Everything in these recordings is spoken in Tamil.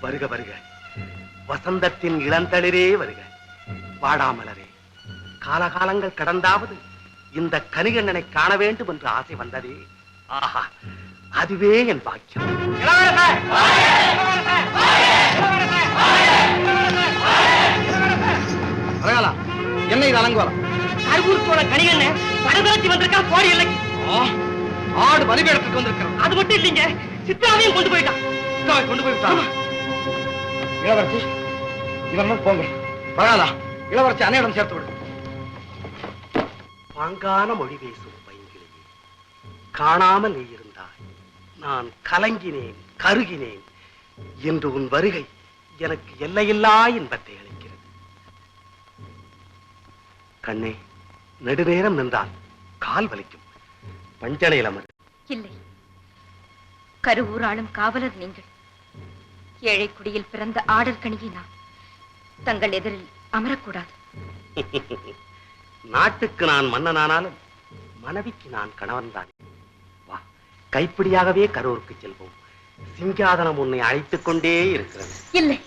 வருக வருக, வசந்தத்தின் இளந்தளிரே வருக. வாடாமலரே, காலகாலங்கள் கடந்தாவது இந்த கனிகண்ணனை காண வேண்டும் என்று ஆசை வந்ததே. ஆஹா, அதுவே என் பாக்கியம். என்ன இது அலங்கோலம்? கருவூர் கனிகண்ணன் படபரத்தி வந்திருக்கா கோடி இல்லைக்கு. ஆடு பலிபீடத்துக்கு வந்திருக்கிறான். அது மட்டும் இல்லைங்க, சித்ராவையும் கொண்டு போயிட்டான். சித்ராவை கொண்டு போய்விட்டான். இளவரசி, இவன் போங்க. பரவாயில்ல, இளவரசி அன்னையிடம் சேர்த்து விடு. பாங்கான மொழி பேசும் பைங்கிலேயே காணாமல் நீ இருந்தாய். நான் கலங்கினேன், கருகினேன். என்று உன் வருகை எனக்கு எல்லையில்லா இன்பத்தை அளிக்கிறது. கண்ணே, நெடுநேரம் நின்றால் கால் வலிக்கும். பஞ்சனையில் அமர். இல்லை, கருவூராளும் காவலர் நீங்கள். ஏழை குடியில் பிறந்த ஆடர் கணிகை நான். தங்கள் எதிரில் அமரக்கூடாது. நாட்டுக்கு நான் மன்னனானாலும் மனைவிக்கு நான் கணவன் தான். வா, கைப்பிடியாகவே கரூருக்கு செல்வோம். சிங்காதனம் உன்னை அழைத்துக் கொண்டே இருக்கிறது. இல்லை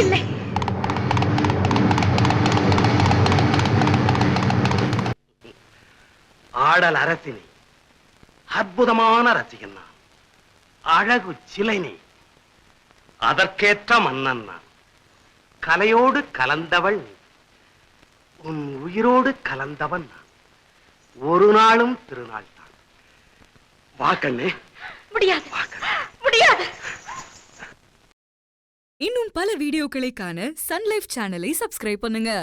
இல்லை, ஆடல் அரசினை, அற்புதமான ரசிகன் நான். அழகு சிலைனை, அதற்கேற்ற மன்னன் நான். கலையோடு கலந்தவள் நீ, உன் உயிரோடு கலந்தவன் நான். ஒரு நாளும் திருநாள் தான். வா கண்ணே. முடியாது, முடியாது. இன்னும் பல வீடியோக்களை காண சன் லைஃப் சேனலை சப்ஸ்கிரைப் பண்ணுங்க.